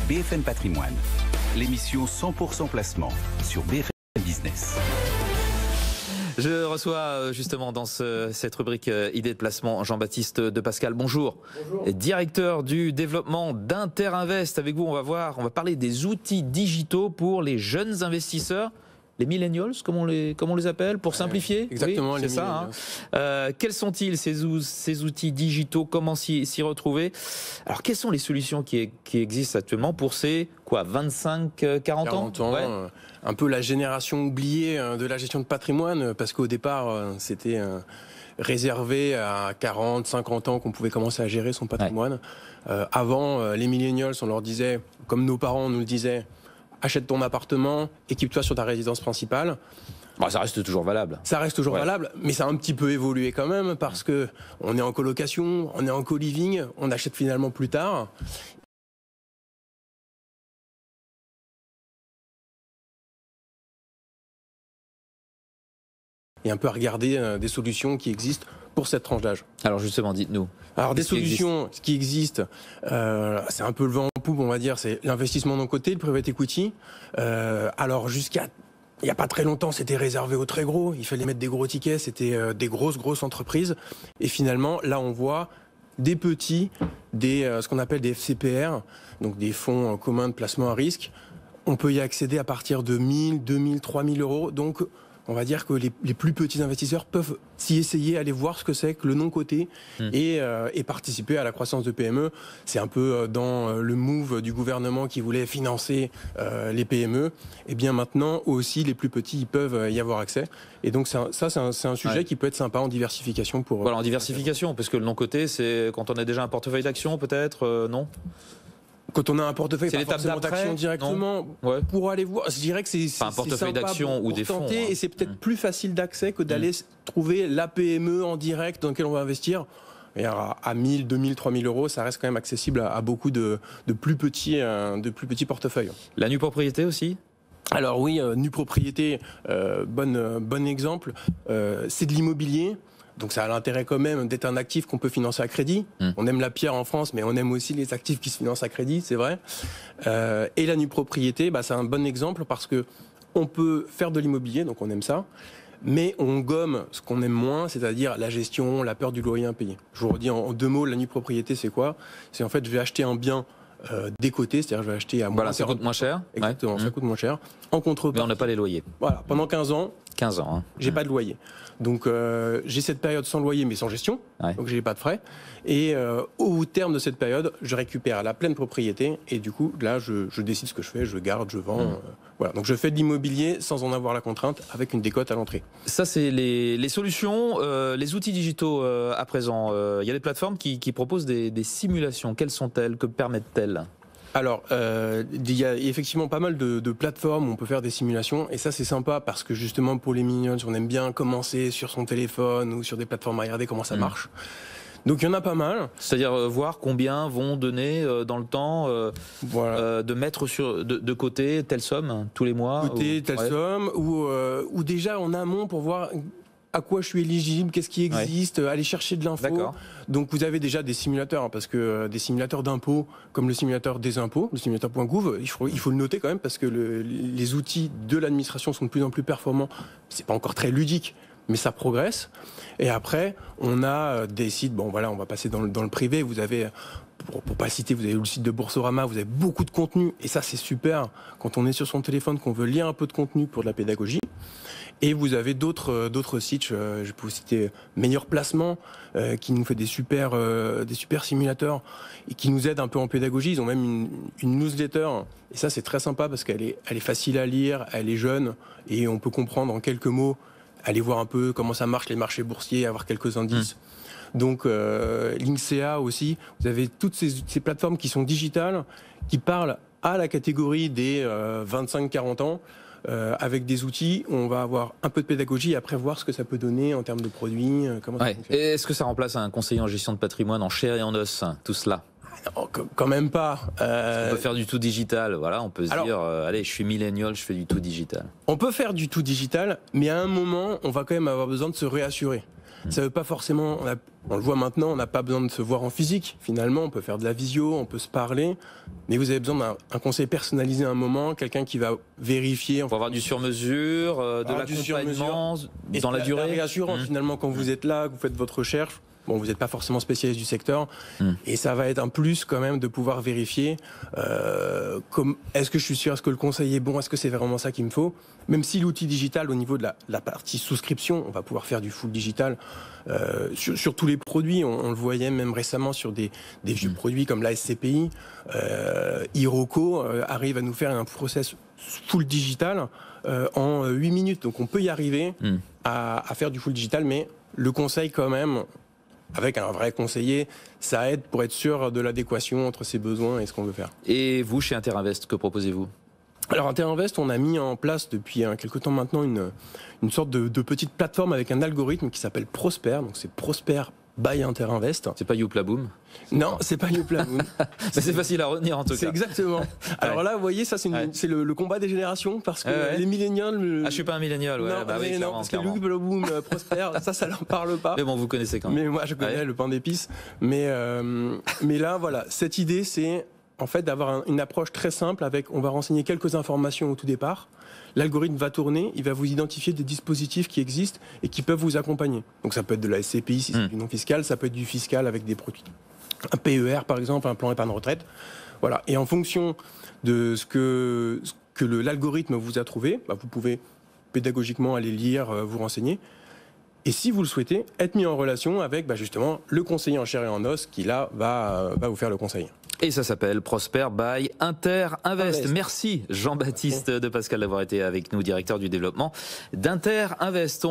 BFM Patrimoine, l'émission 100% placement sur BFM Business. Je reçois justement dans cette rubrique idées de placement Jean-Baptiste de Pascal. Bonjour. Bonjour. Directeur du développement d'Interinvest. Avec vous, on va parler des outils digitaux pour les jeunes investisseurs. Les millennials, comme on les appelle, pour simplifier. Exactement, oui, c'est ça. Quels sont-ils ces outils digitaux? Comment s'y retrouver? Alors, quelles sont les solutions qui existent actuellement pour ces 25-40 ans, ouais. Un peu la génération oubliée de la gestion de patrimoine, parce qu'au départ, c'était réservé à 40-50 ans qu'on pouvait commencer à gérer son patrimoine. Ouais. Avant, les millennials, on leur disait, comme nos parents nous le disaient, achète ton appartement, équipe-toi sur ta résidence principale. Bon, ça reste toujours valable. Ça reste toujours valable, mais ça a un petit peu évolué quand même, parce que on est en colocation, on est en co-living, on achète finalement plus tard. Et un peu à regarder des solutions qui existent pour cette tranche d'âge. Alors justement, dites-nous. Alors des solutions qui existent, c'est un peu le vent en poupe, on va dire, c'est l'investissement non coté, le private equity. Alors jusqu'à il n'y a pas très longtemps, c'était réservé aux très gros, il fallait mettre des gros tickets, c'était des grosses entreprises. Et finalement, là on voit des petits, ce qu'on appelle des FCPR, donc des fonds communs de placement à risque. On peut y accéder à partir de 1000, 2000, 3000 euros. Donc on va dire que les plus petits investisseurs peuvent s'y essayer, aller voir ce que c'est que le non-coté et participer à la croissance de PME. C'est un peu dans le move du gouvernement qui voulait financer les PME. Et bien maintenant aussi, les plus petits ils peuvent y avoir accès. Et donc c'est un sujet qui peut être sympa en diversification. Voilà, en diversification, parce que le non-coté, c'est quand on a déjà un portefeuille d'actions peut-être, non ? Quand on a un portefeuille, c'est pas forcément d'actions directement, pour aller voir, je dirais que c'est un portefeuille d'actions ou des fonds. Et c'est peut-être plus facile d'accès que d'aller trouver la PME en direct dans laquelle on va investir. Et à 1000, 2000, 3000 euros, ça reste quand même accessible à beaucoup de plus petits portefeuilles. La nue propriété aussi ? Alors oui, nue propriété, bon exemple, c'est de l'immobilier. Donc ça a l'intérêt quand même d'être un actif qu'on peut financer à crédit. On aime la pierre en France, mais on aime aussi les actifs qui se financent à crédit, c'est vrai. Et la nue propriété, c'est un bon exemple parce que on peut faire de l'immobilier, donc on aime ça, mais on gomme ce qu'on aime moins, c'est-à-dire la gestion, la peur du loyer impayé. Je vous redis en deux mots, la nue propriété, c'est quoi? C'est en fait, je vais acheter un bien décoté, c'est-à-dire je vais acheter à moins. Voilà, ça coûte moins cher. Exactement, ça coûte moins cher. En contrepartie. Mais on n'a pas les loyers. Voilà, pendant 15 ans. 15 ans. J'ai pas de loyer. Donc j'ai cette période sans loyer mais sans gestion, donc j'ai pas de frais. Et au terme de cette période, je récupère la pleine propriété et du coup là je décide ce que je fais, je garde, je vends. Voilà. Donc je fais de l'immobilier sans en avoir la contrainte avec une décote à l'entrée. Ça c'est les solutions, les outils digitaux à présent. Il y a des plateformes qui proposent des simulations. Quelles sont-elles? Que permettent-elles? Alors, il y a effectivement pas mal de plateformes où on peut faire des simulations et ça c'est sympa parce que justement pour les millennials, on aime bien commencer sur son téléphone ou sur des plateformes à regarder comment ça marche. Donc il y en a pas mal. C'est-à-dire voir combien vont donner dans le temps de mettre de côté telle somme tous les mois. Telle somme ou déjà en amont pour voir à quoi je suis éligible, qu'est-ce qui existe, aller chercher de l'info. Donc vous avez déjà des simulateurs, parce que des simulateurs d'impôts, comme le simulateur des impôts, le simulateur.gouv, il faut le noter quand même, parce que les outils de l'administration sont de plus en plus performants. C'est pas encore très ludique, mais ça progresse. Et après, on a des sites, bon voilà, on va passer dans le privé, vous avez... Pour pas citer, vous avez le site de Boursorama, vous avez beaucoup de contenu, et ça c'est super quand on est sur son téléphone, qu'on veut lire un peu de contenu pour de la pédagogie. Et vous avez d'autres sites, je peux vous citer Meilleur Placement, qui nous fait des super simulateurs et qui nous aident un peu en pédagogie. Ils ont même une newsletter, et ça c'est très sympa parce qu'elle est facile à lire, elle est jeune, et on peut comprendre en quelques mots, aller voir un peu comment ça marche les marchés boursiers, avoir quelques indices. Donc l'INSEA aussi, vous avez toutes ces plateformes qui sont digitales, qui parlent à la catégorie des 25-40 ans, avec des outils où on va avoir un peu de pédagogie et après voir ce que ça peut donner en termes de produits, comment ça fonctionne. Et est-ce que ça remplace un conseiller en gestion de patrimoine en chair et en os, tout cela? Non, quand même pas. On peut faire du tout digital, voilà, on peut se dire, allez, je suis millénial, je fais du tout digital. On peut faire du tout digital, mais à un moment, on va quand même avoir besoin de se réassurer. Ça veut pas forcément, on le voit maintenant, on n'a pas besoin de se voir en physique. Finalement, on peut faire de la visio, on peut se parler, mais vous avez besoin d'un conseil personnalisé à un moment, quelqu'un qui va vérifier. Pour avoir du sur-mesure, de l'accompagnement dans la durée. C'est rassurant finalement quand vous êtes là, que vous faites votre recherche. Bon, vous n'êtes pas forcément spécialiste du secteur, et ça va être un plus quand même de pouvoir vérifier est-ce que je suis sûr, est-ce que le conseil est bon, est-ce que c'est vraiment ça qu'il me faut. Même si l'outil digital, au niveau de la partie souscription, on va pouvoir faire du full digital sur tous les produits. On le voyait même récemment sur des vieux produits comme la SCPI. Iroko arrive à nous faire un process full digital en 8 minutes. Donc on peut y arriver à faire du full digital, mais le conseil quand même, avec un vrai conseiller, ça aide pour être sûr de l'adéquation entre ses besoins et ce qu'on veut faire. Et vous, chez Interinvest, que proposez-vous ? Alors Interinvest, on a mis en place depuis quelque temps maintenant une sorte de petite plateforme avec un algorithme qui s'appelle Prosper. Donc c'est Prosper by Interinvest. C'est pas Youpla Boom ? Non, c'est pas Youpla Boom. C'est facile à retenir en tout cas. C'est exactement. Alors là, vous voyez, ça c'est le combat des générations parce que les millénials. Ah, je suis pas un millénial, ouais. Non, bah oui, non, parce que Youpla Boom, Prosper, ça leur parle pas. Mais bon, vous connaissez quand même. Mais moi, je connais le pain d'épices. Mais là, voilà, cette idée, c'est en fait d'avoir une approche très simple avec, on va renseigner quelques informations au tout départ. L'algorithme va tourner, il va vous identifier des dispositifs qui existent et qui peuvent vous accompagner. Donc ça peut être de la SCPI si c'est du non fiscal, ça peut être du fiscal avec des produits. Un PER par exemple, un plan épargne retraite. Voilà. Et en fonction de ce que l'algorithme vous a trouvé, vous pouvez pédagogiquement aller lire, vous renseigner. Et si vous le souhaitez, être mis en relation avec justement le conseiller en chair et en os qui là va vous faire le conseil. Et ça s'appelle Prosper by Interinvest. Merci Jean-Baptiste de Pascal d'avoir été avec nous, directeur du développement d'Interinvest.